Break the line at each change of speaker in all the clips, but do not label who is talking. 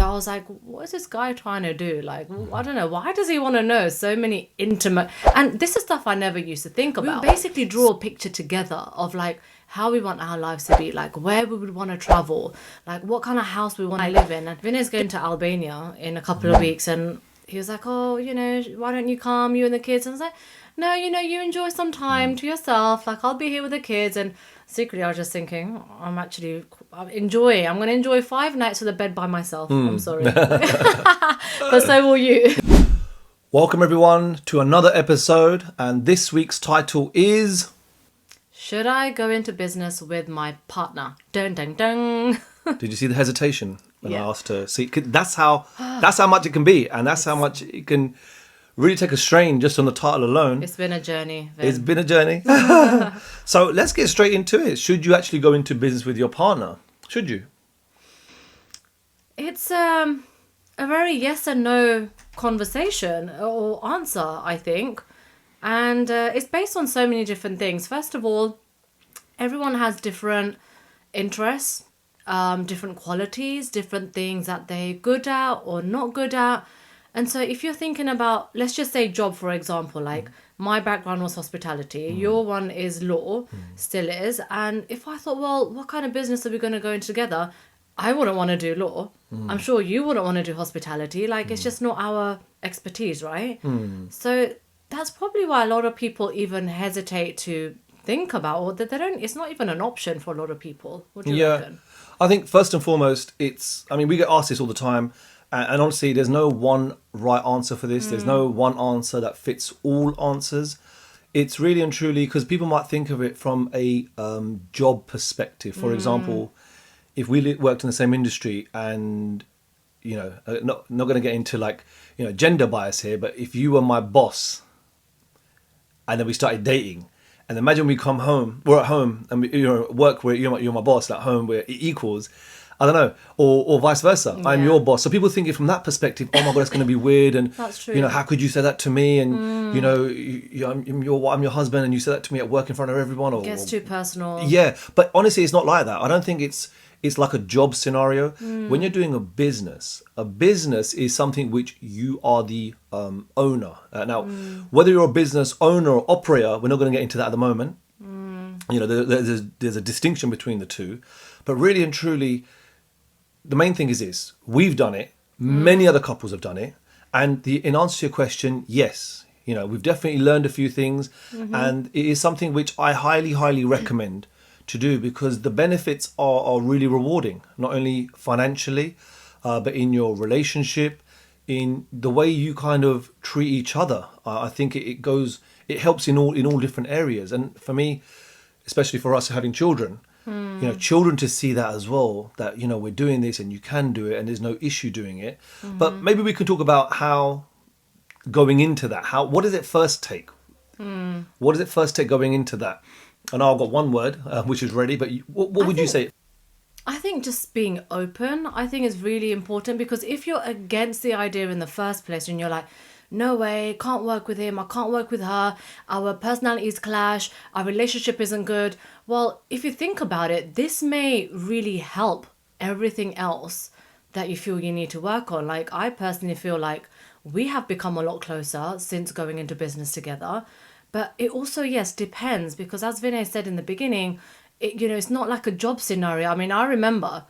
I was like, what is this guy trying to do? Like, I don't know. Why does he want to know so many intimate... And this is stuff I never used to think about. We basically draw a picture together of like how we want our lives to be, like where we would want to travel, like what kind of house we want to live in. And Vinay's going to Albania in a couple of weeks, and he was like, oh, you know, why don't you come, you and the kids? And I was like, no, you know, you enjoy some time to yourself. Like, I'll be here with the kids. And secretly, I was just thinking, I'm going to enjoy 5 nights with a bed by myself. I'm sorry. But so will you.
Welcome, everyone, to another episode. And this week's title is...
Should I go into business with my partner? Dun, dun, dun.
Did you see the hesitation when I
Yeah.
asked her? See, that's how much it can be. And that's how much it can really take a strain just on the title alone.
It's been a journey, Vin.
It's been a journey. So let's get straight into it. Should you actually go into business with your partner? Should you?
It's a very yes and no conversation or answer, I think. And it's based on so many different things. First of all, everyone has different interests, different qualities, different things that they're good at or not good at. And so if you're thinking about, let's just say job, for example, like my background was hospitality, your one is law, still is. And if I thought, well, what kind of business are we going to go into together? I wouldn't want to do law. I'm sure you wouldn't want to do hospitality. Like, it's just not our expertise, right? So that's probably why a lot of people even hesitate to think about, or that they don't, it's not even an option for a lot of people. What do you reckon?
I think first and foremost, we get asked this all the time. And honestly, there's no one right answer for this. There's no one answer that fits all answers. It's really and truly, because people might think of it from a job perspective. For example, if we worked in the same industry and, you know, not going to get into like, you know, gender bias here, but if you were my boss and then we started dating, and imagine we come home, we're at home, and you're at work where you're my boss, at home we're equals. I don't know, or vice versa. I'm your boss. So people think it from that perspective. Oh my God, it's going to be weird. And
that's true.
You know, how could you say that to me? And you know, I'm your husband, and you say that to me at work in front of everyone. Or
It gets too personal.
Yeah, but honestly, it's not like that. I don't think it's like a job scenario. When you're doing a business is something which you are the owner. Now, whether you're a business owner or operator, we're not going to get into that at the moment. You know, there's a distinction between the two, but really and truly, the main thing is this: we've done it. Many other couples have done it, and in answer to your question, yes, you know, we've definitely learned a few things, and it is something which I highly, highly recommend to do, because the benefits are really rewarding, not only financially, but in your relationship, in the way you kind of treat each other. I think it helps in all different areas, and for me, especially for us having children. You know, children to see that as well, that, you know, we're doing this and you can do it and there's no issue doing it. But maybe we can talk about how going into that, what does it first take? What does it first take going into that? And I've got one word, which is ready, but what would you say?
I think just being open, I think is really important, because if you're against the idea in the first place and you're like, no way, can't work with him, I can't work with her, our personalities clash, our relationship isn't good. Well, if you think about it, this may really help everything else that you feel you need to work on. Like, I personally feel like we have become a lot closer since going into business together. But it also, yes, depends, because as Vinay said in the beginning, it's not like a job scenario. I mean, I remember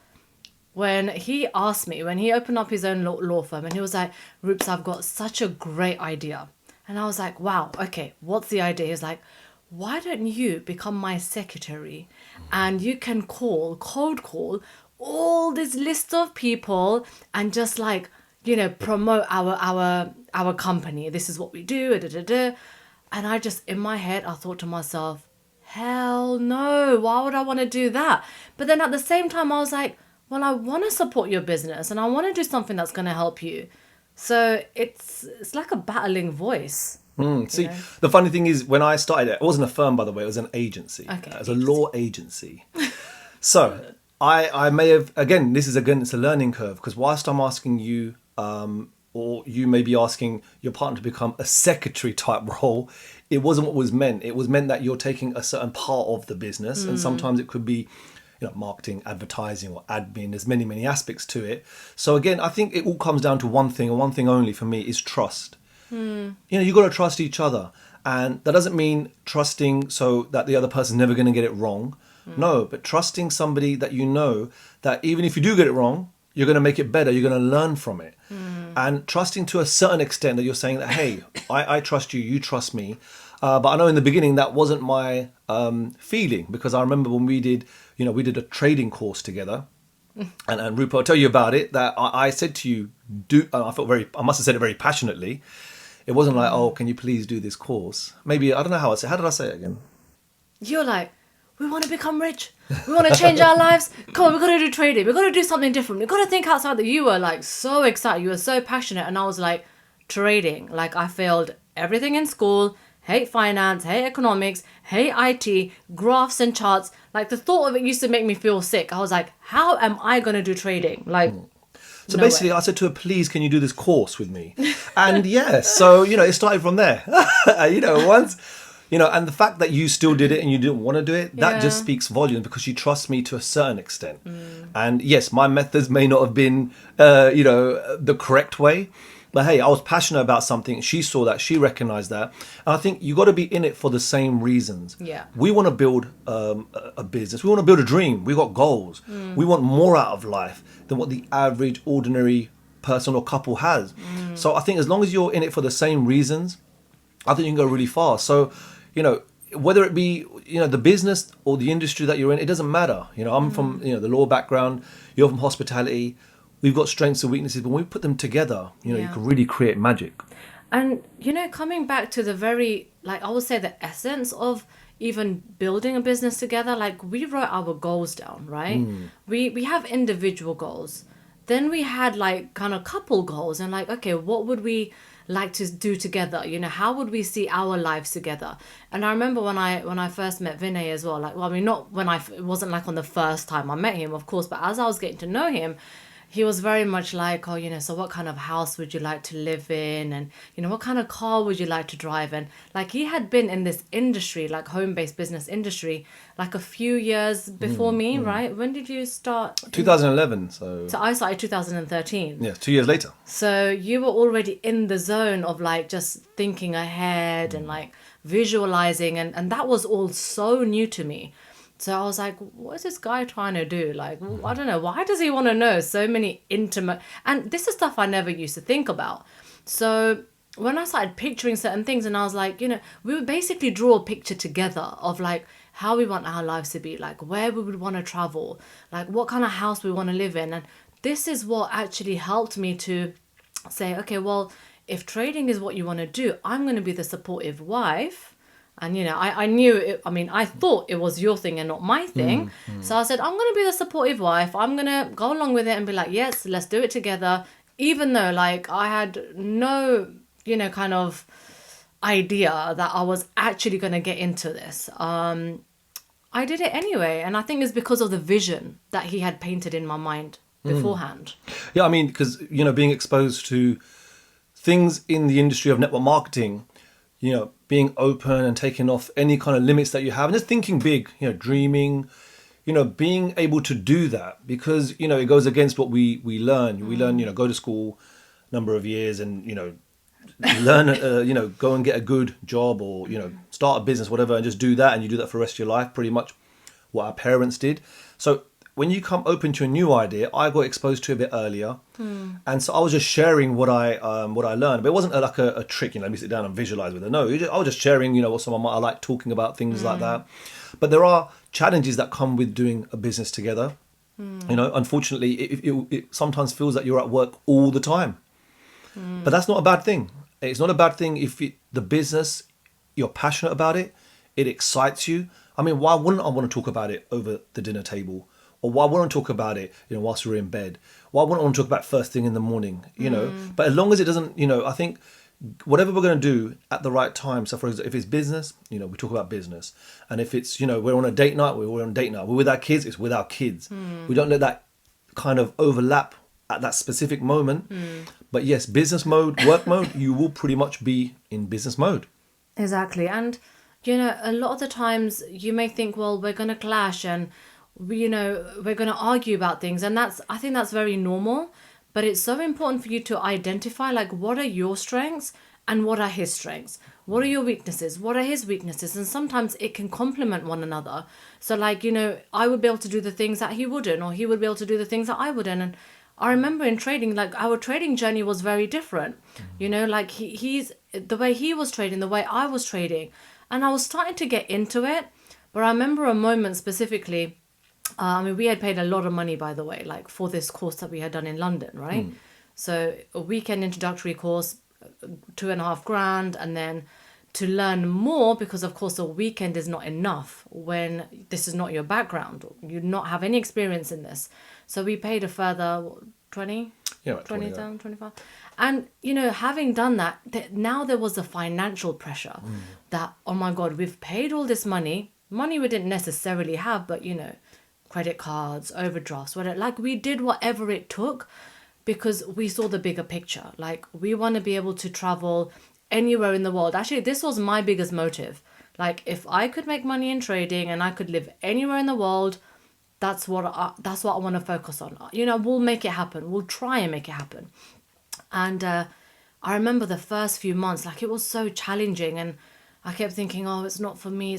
when he asked me, when he opened up his own law firm, and he was like, Roops, I've got such a great idea. And I was like, wow, okay, what's the idea? He was like, why don't you become my secretary, and you can cold call all this list of people and just like, you know, promote our company. This is what we do. Da, da, da. And I just, in my head, I thought to myself, hell no, why would I want to do that? But then at the same time, I was like, well, I want to support your business and I want to do something that's going to help you. So it's like a battling voice.
See,
know?
The funny thing is, when I started it wasn't a firm, by the way, it was an agency.
Okay,
it was a law agency. So I may have, it's a learning curve, because whilst I'm asking you, or you may be asking your partner to become a secretary type role, it wasn't what was meant. It was meant that you're taking a certain part of the business, and sometimes it could be, marketing, advertising, or admin. There's many, many aspects to it. So again, I think it all comes down to one thing, and one thing only for me is trust. You got to trust each other. And that doesn't mean trusting so that the other person's never going to get it wrong. No, but trusting somebody that you know that even if you do get it wrong, you're going to make it better. You're going to learn from it. And trusting to a certain extent that you're saying that, hey, I trust you, you trust me. But I know in the beginning that wasn't my feeling, because I remember when we did a trading course together. And Rupert, I'll tell you about it, that I said to you, I must have said it very passionately. It wasn't like, oh, can you please do this course? Maybe, I don't know how did I say it again?
You're like, we want to become rich. We want to change our lives. Come on, we've got to do trading. We've got to do something different. We've got to think outside. That you were like so excited. You were so passionate. And I was like, trading. Like I failed everything in school. Hate finance, hate economics, hate IT, graphs and charts. Like the thought of it used to make me feel sick. I was like, how am I going to do trading? Like,
so basically, I said to her, please, can you do this course with me? And so, it started from there. And the fact that you still did it and you didn't want to do it, that just speaks volumes, because you trust me to a certain extent. And yes, my methods may not have been, the correct way. But hey, I was passionate about something. She saw that. She recognized that. And I think you got to be in it for the same reasons.
Yeah.
We want to build a business. We want to build a dream. We got goals. We want more out of life than what the average, ordinary person or couple has. So I think as long as you're in it for the same reasons, I think you can go really far. So, whether it be, the business or the industry that you're in, it doesn't matter. I'm from, the law background. You're from hospitality. We've got strengths and weaknesses, but when we put them together, you can really create magic.
And, coming back to the very, like, I would say the essence of even building a business together, like we wrote our goals down, right? We have individual goals. Then we had like kind of couple goals and like, okay, what would we like to do together? How would we see our lives together? And I remember when I first met Vinay as well, like, well, I mean, not when it wasn't like on the first time I met him, of course, but as I was getting to know him, he was very much like, oh, so what kind of house would you like to live in? And, what kind of car would you like to drive? And like he had been in this industry, like home-based business industry, like a few years before me, right? When did you start?
2011. So
I started 2013.
Yeah, 2 years later.
So you were already in the zone of like just thinking ahead and like visualizing. And that was all so new to me. So I was like, what is this guy trying to do? Like, I don't know. Why does he want to know so many intimate... And this is stuff I never used to think about. So when I started picturing certain things and I was like, we would basically draw a picture together of like how we want our lives to be, like where we would want to travel, like what kind of house we want to live in. And this is what actually helped me to say, okay, well, if trading is what you want to do, I'm going to be the supportive wife. And, I knew it, I thought it was your thing and not my thing. So I said, I'm going to be the supportive wife. I'm going to go along with it and be like, yes, let's do it together. Even though, like, I had no, kind of idea that I was actually going to get into this. I did it anyway. And I think it's because of the vision that he had painted in my mind beforehand.
Yeah, because, being exposed to things in the industry of network marketing, being open and taking off any kind of limits that you have and just thinking big, dreaming, being able to do that, because, it goes against what we learn. We learn, go to school a number of years and, learn, go and get a good job or, start a business, whatever, and just do that. And you do that for the rest of your life, pretty much what our parents did. So when you come open to a new idea, I got exposed to it a bit earlier. And so I was just sharing what I learned. But it wasn't like a trick, let me sit down and visualize with it. No, I was just sharing, what I like talking about, things like that. But there are challenges that come with doing a business together. Unfortunately, it sometimes feels like you're at work all the time. But that's not a bad thing. It's not a bad thing if the business, you're passionate about it, it excites you. Why wouldn't I want to talk about it over the dinner table? Or why wouldn't I talk about it, whilst we're in bed? Why wouldn't I want to talk about it first thing in the morning, But as long as it doesn't, I think whatever we're going to do at the right time. So for example, if it's business, we talk about business. And if it's, we're on a date night, we're on a date night. We're with our kids, it's with our kids. We don't let that kind of overlap at that specific moment. But yes, business mode, work mode, you will pretty much be in business mode.
Exactly. And, a lot of the times you may think, well, we're going to clash and we're going to argue about things, and I think that's very normal. But it's so important for you to identify, like, what are your strengths and what are his strengths, what are your weaknesses, what are his weaknesses, and sometimes it can complement one another. So, like, I would be able to do the things that he wouldn't, or he would be able to do the things that I wouldn't. And I remember in trading, like, our trading journey was very different. Like, he's the way he was trading, the way I was trading, and I was starting to get into it. But I remember a moment specifically. I mean, we had paid a lot of money, by the way, like, for this course that we had done in London, right? So a weekend introductory course, 2.5 grand, and then to learn more, because of course a weekend is not enough when this is not your background. You not have any experience in this. So we paid a further, what, 20?
Yeah, about 20,
20,000, 25. And, having done that, now there was a financial pressure that, oh my God, we've paid all this money we didn't necessarily have, but, credit cards, overdrafts, whatever. Like, we did whatever it took because we saw the bigger picture. Like, we want to be able to travel anywhere in the world. Actually, this was my biggest motive. Like, if I could make money in trading and I could live anywhere in the world, that's what I want to focus on. We'll make it happen. We'll try and make it happen. And I remember the first few months, like, it was so challenging, and I kept thinking, oh, it's not for me,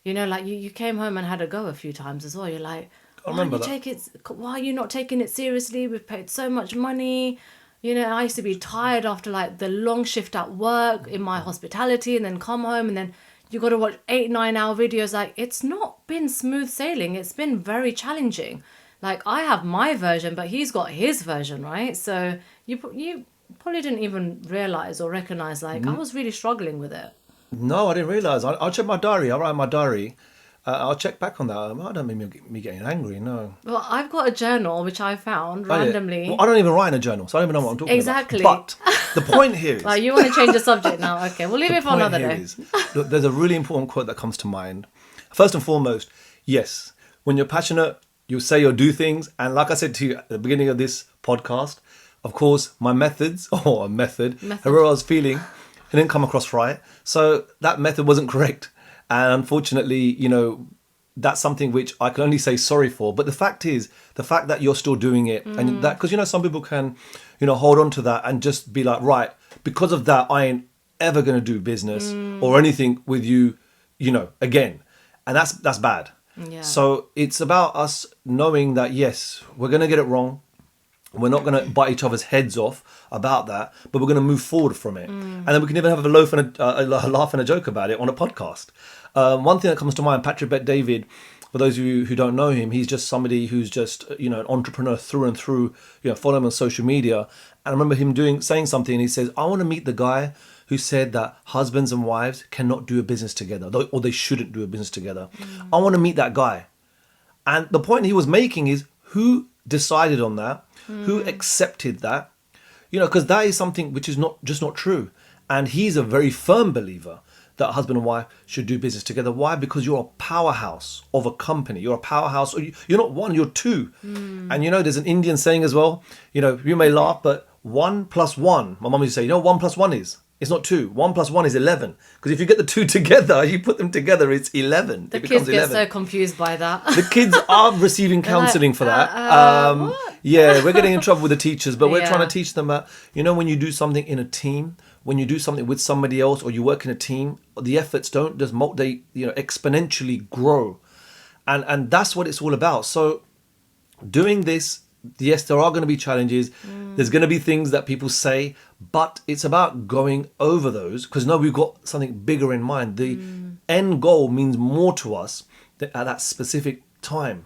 and like, you came home and had a go a few times as well. You're like, why are you not taking it seriously? We've paid so much money. I used to be tired after, like, the long shift at work in my hospitality, and then come home, and then you got to watch 8-9 hour videos. Like, it's not been smooth sailing. It's been very challenging. Like, I have my version, but he's got his version, right? So you probably didn't even realize or recognize, like, I was really struggling with it.
No, I didn't realise. I'll check my diary. I'll write in my diary. I'll check back on that. I don't mean me getting angry, no.
Well, I've got a journal which I found
Oh, yeah.
randomly.
Well, I don't even write in a journal, so I don't even know what I'm talking
Exactly.
about. But the point here is...
Well, you want to change the subject now? Okay, we'll leave it for another day.
Look, there's a really important quote that comes to mind. First and foremost, yes, when you're passionate, you say you'll do things. And like I said to you at the beginning of this podcast, of course, my methods, or a method, however I was feeling, it didn't come across right. So that method wasn't correct. And unfortunately, that's something which I can only say sorry for. But the fact that you're still doing it, and that, because, some people can, hold on to that and just be like, right, because of that, I ain't ever going to do business or anything with you, again. And that's bad.
Yeah.
So it's about us knowing that, yes, we're going to get it wrong. We're not going to bite each other's heads off about that, but we're going to move forward from it. And then we can even have a laugh and a joke about it on a podcast. One thing that comes to mind, Patrick Bet-David, for those of you who don't know him, he's just somebody who's just, an entrepreneur through and through, follow him on social media. And I remember him saying something, and he says, I want to meet the guy who said that husbands and wives cannot do a business together, or they shouldn't do a business together. I want to meet that guy. And the point he was making is, who decided on that? Who accepted that? Because that is something which is not true. And he's a very firm believer that husband and wife should do business together. Why? Because you're a powerhouse of a company. You're a powerhouse. Or you're not one, you're two. And there's an Indian saying as well, you may laugh, but 1 + 1, my mum used to say, 1 + 1 is. It's not 2. 1 + 1 is 11. Because if you get the two together, you put them together, it's 11.
The kids get so confused by that.
The kids are receiving counselling for that.
What?
Yeah, we're getting in trouble with the teachers, but we're
Yeah.
trying to teach them that, when you do something in a team, when you do something with somebody else, or you work in a team, the efforts don't just they exponentially grow. And that's what it's all about. So doing this, yes, there are going to be challenges. There's going to be things that people say, but it's about going over those, because we've got something bigger in mind. The end goal means more to us at that specific time.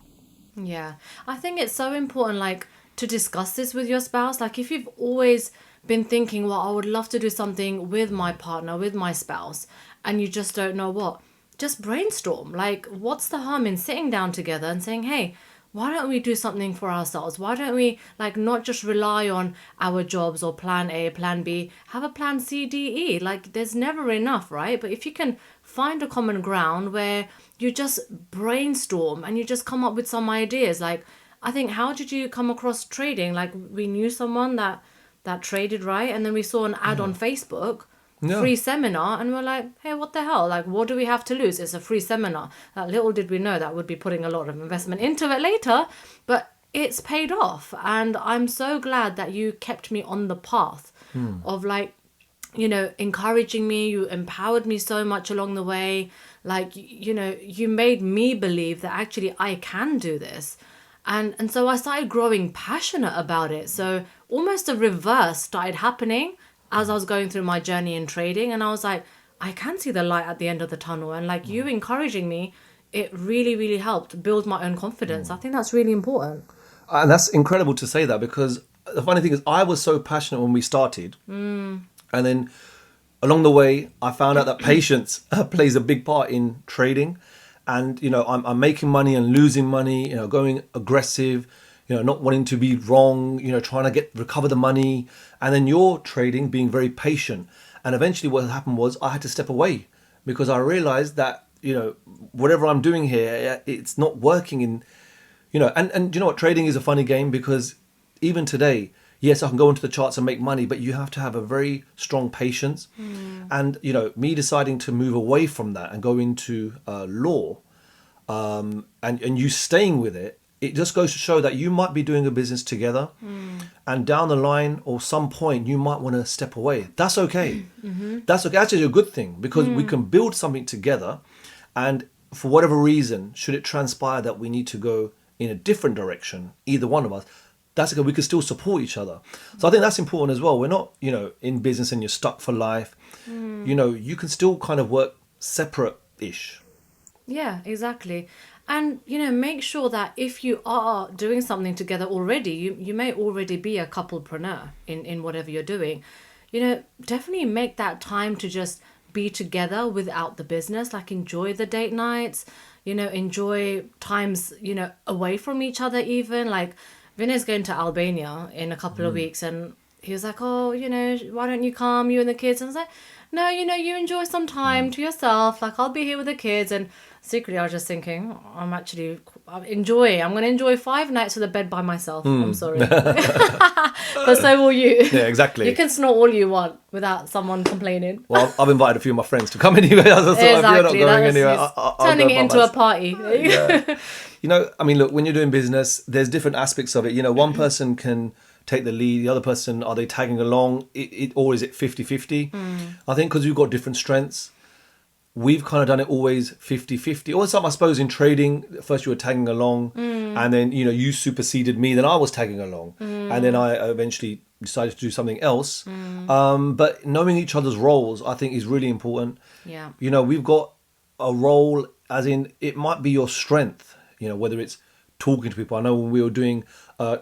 Yeah. I think it's so important, like, to discuss this with your spouse. Like, if you've always been thinking, well, I would love to do something with my partner, with my spouse, and you just don't know what, just brainstorm. Like, what's the harm in sitting down together and saying, hey, why don't we do something for ourselves? Why don't we, like, not just rely on our jobs or plan A, plan B, have a plan C, D, E. Like, there's never enough, right? But if you can find a common ground where you just brainstorm and you just come up with some ideas. Like, I think, how did you come across trading? Like, we knew someone that traded, right? And then we saw an ad on Facebook,
Yeah.
free seminar, and we're like, hey, what the hell? Like, what do we have to lose? It's a free seminar. Little did we know that would be putting a lot of investment into it later, but it's paid off. And I'm so glad that you kept me on the path of like, encouraging me. You empowered me so much along the way. Like, you made me believe that actually I can do this. And so I started growing passionate about it. So almost a reverse started happening as I was going through my journey in trading. And I was like, I can see the light at the end of the tunnel. And like you encouraging me, it really, really helped build my own confidence. I think that's really important.
And that's incredible to say that, because the funny thing is I was so passionate when we started. And then along the way, I found out that patience plays a big part in trading. And, I'm making money and losing money, going aggressive, not wanting to be wrong, trying to recover the money. And then you're trading, being very patient. And eventually what happened was I had to step away because I realized that, whatever I'm doing here, it's not working and you know what, trading is a funny game because even today, yes, I can go into the charts and make money, but you have to have a very strong patience. And, me deciding to move away from that and go into law, and you staying with it, it just goes to show that you might be doing a business together and down the line or some point you might want to step away. That's okay. That's okay. Actually a good thing because we can build something together, and for whatever reason, should it transpire that we need to go in a different direction, either one of us, that's okay. We can still support each other. So I think that's important as well. We're not, in business and you're stuck for life. You can still kind of work separate-ish.
Yeah, exactly. And, make sure that if you are doing something together already, you may already be a couplepreneur in whatever you're doing. Definitely make that time to just be together without the business. Like, enjoy the date nights, enjoy times, away from each other even. Like, Vinay's going to Albania in a couple of weeks, and he was like, oh, why don't you come, you and the kids? And I was like, no, you enjoy some time to yourself. Like, I'll be here with the kids. And secretly, I was just thinking, I'm going to enjoy 5 nights with a bed by myself. I'm sorry. But so will you.
Yeah, exactly.
You can snort all you want without someone complaining.
Well, I've invited a few of my friends to come anyway. So if you're not going anywhere, I'll
turning
go
it
by
into a
myself.
party.
Yeah. I mean, look, when you're doing business, there's different aspects of it. One person can take the lead, the other person, are they tagging along? Or is it 50-50? I think because we've got different strengths, we've kind of done it always 50-50. Or some, I suppose, in trading, first you were tagging along, and then, you superseded me, then I was tagging along. And then I eventually decided to do something else. But knowing each other's roles, I think, is really important.
Yeah.
We've got a role, as in, it might be your strength, whether it's talking to people. I know when we were doing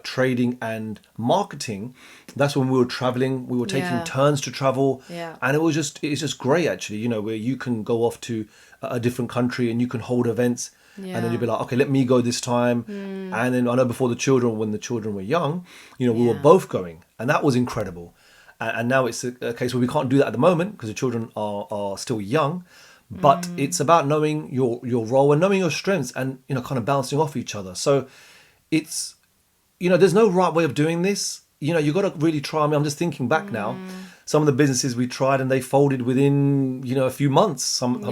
trading and marketing, that's when we were traveling. We were taking turns to travel, and it's just great actually. Where you can go off to a different country and you can hold events, and then you'll be like, okay, let me go this time. And then I know before when the children were young, we were both going, and that was incredible. And now it's a case where we can't do that at the moment because the children are still young. But it's about knowing your role and knowing your strengths and, kind of bouncing off each other. So it's, there's no right way of doing this. You've got to really try. I mean, I'm just thinking back now, some of the businesses we tried and they folded within, a few months. Some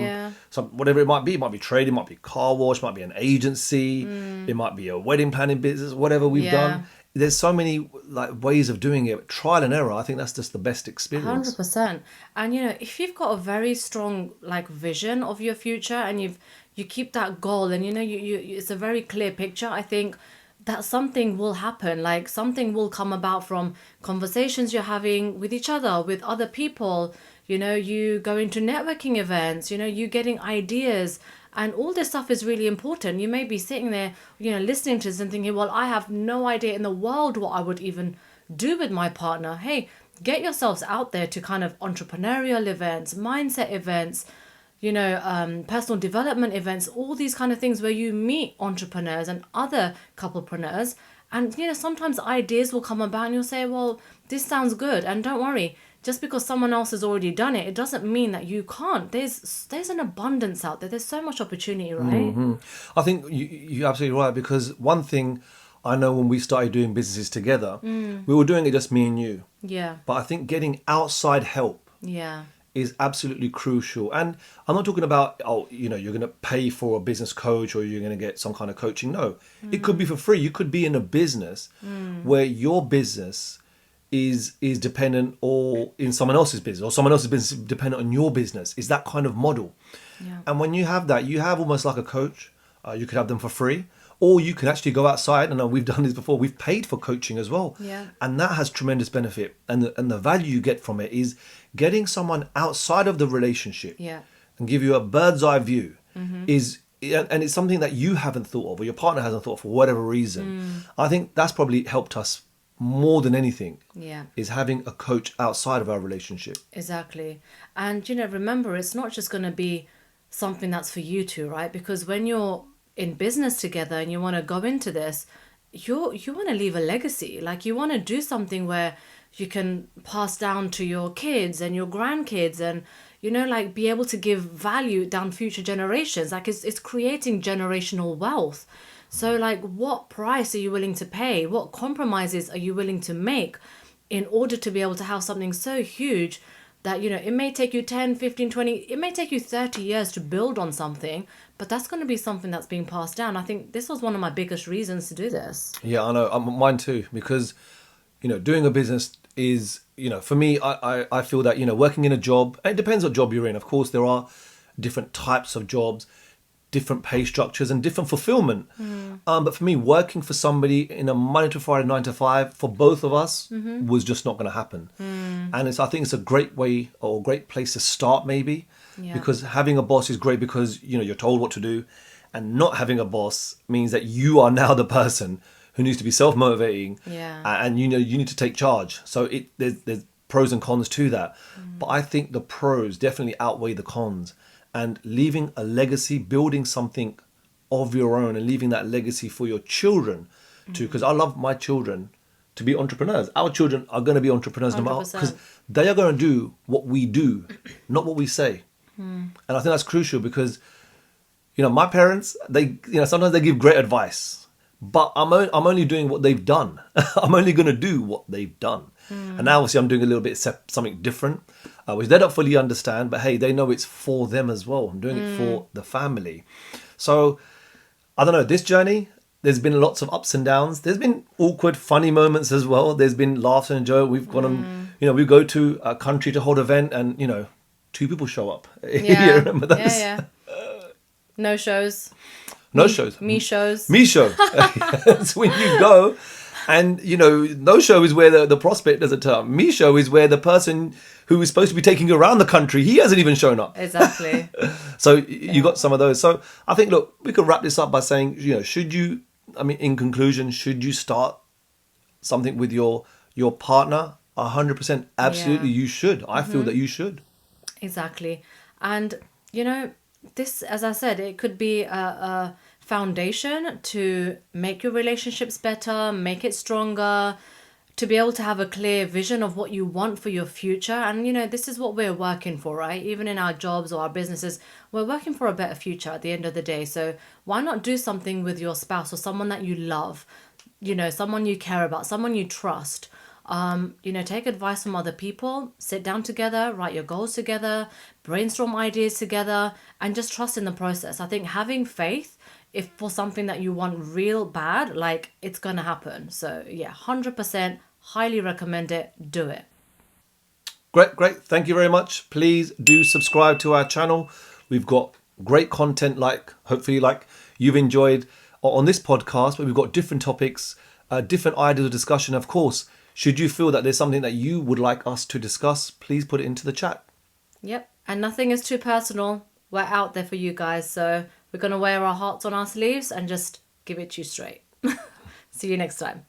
whatever it might be trade, it might be car wash, it might be an agency, it might be a wedding planning business, whatever we've done. There's so many ways of doing it. Trial and error. I think that's just the best experience.
100%. And if you've got a very strong vision of your future and you keep that goal and you it's a very clear picture, I think that something will happen. Like something will come about from conversations you're having with each other, with other people. You go into networking events, you getting ideas. And all this stuff is really important. You may be sitting there, listening to this and thinking, well, I have no idea in the world what I would even do with my partner. Hey, get yourselves out there to kind of entrepreneurial events, mindset events, personal development events, all these kind of things where you meet entrepreneurs and other couplepreneurs. And, sometimes ideas will come about and you'll say, well, this sounds good. And don't worry. Just because someone else has already done it, it doesn't mean that you can't. There's an abundance out there. There's so much opportunity, right?
I think you're absolutely right, because one thing I know when we started doing businesses together, we were doing it just me and you.
Yeah.
But I think getting outside help is absolutely crucial. And I'm not talking about, oh, you're going to pay for a business coach or you're going to get some kind of coaching. No, it could be for free. You could be in a business where your business is dependent or in someone else's business, or someone else's business is dependent on your business. Is that kind of model.
Yeah.
And when you have that, you have almost like a coach. You could have them for free, or you can actually go outside. And we've done this before. We've paid for coaching as well.
Yeah.
And that has tremendous benefit. And the value you get from it is getting someone outside of the relationship
Yeah.
and give you a bird's eye view and it's something that you haven't thought of or your partner hasn't thought of for whatever reason. I think that's probably helped us more than anything.
Yeah.
Is having a coach outside of our relationship.
Exactly. And, remember, it's not just going to be something that's for you two, right? Because when you're in business together and you want to go into this, you want to leave a legacy. Like, you want to do something where you can pass down to your kids and your grandkids and, like, be able to give value down future generations. Like, it's creating generational wealth. So, like, what price are you willing to pay? What compromises are you willing to make in order to be able to have something so huge that, it may take you 10, 15, 20, it may take you 30 years to build on something, but that's going to be something that's being passed down. I think this was one of my biggest reasons to do this.
Yeah, I know. Mine too, because, doing a business is, for me, I feel that, working in a job, and it depends what job you're in. Of course, there are different types of jobs, different pay structures and different fulfillment. But for me, working for somebody in a Monday to Friday 9 to 5 for both of us was just not going to happen. And I think it's a great way or a great place to start maybe, because having a boss is great because you're told what to do, and not having a boss means that you are now the person who needs to be self-motivating, and you need to take charge. So there's pros and cons to that, but I think the pros definitely outweigh the cons. And leaving a legacy, building something of your own and leaving that legacy for your children too. Because I love my children to be entrepreneurs. Our children are going to be entrepreneurs no matter, because they are going to do what we do, not what we say. And I think that's crucial because, my parents, they, sometimes they give great advice, but I'm only doing what they've done. I'm only going to do what they've done. And now obviously I'm doing a little bit something different, which they don't fully understand, but hey, they know it's for them as well. I'm doing it for the family. So I don't know, this journey, there's been lots of ups and downs. There's been awkward, funny moments as well. There's been laughter and joy. We've gone on, we go to a country to hold an event and, 2 people show up.
Yeah.
You remember those?
Yeah. No shows.
No shows.
Me shows.
Me show. That's when you go. And, no show is where the prospect doesn't turn up. Me show is where the person who is supposed to be taking you around the country, he hasn't even shown up.
Exactly.
So you got some of those. So I think, look, we could wrap this up by saying, in conclusion, should you start something with your partner? 100%. Absolutely, you should. I feel that you should.
Exactly. And, this, as I said, it could be a foundation to make your relationships better, make it stronger, to be able to have a clear vision of what you want for your future. And, this is what we're working for, right? Even in our jobs or our businesses, we're working for a better future at the end of the day. So why not do something with your spouse or someone that you love, someone you care about, someone you trust? Take advice from other people, sit down together, write your goals together, brainstorm ideas together, and just trust in the process. I think having faith, if for something that you want real bad, like, it's going to happen. So yeah, 100% highly recommend it. Do it.
Great. Thank you very much. Please do subscribe to our channel. We've got great content, hopefully you've enjoyed on this podcast, but we've got different topics, different ideas of discussion. Of course, should you feel that there's something that you would like us to discuss, please put it into the chat.
Yep. And nothing is too personal. We're out there for you guys. So we're going to wear our hearts on our sleeves and just give it to you straight. See you next time.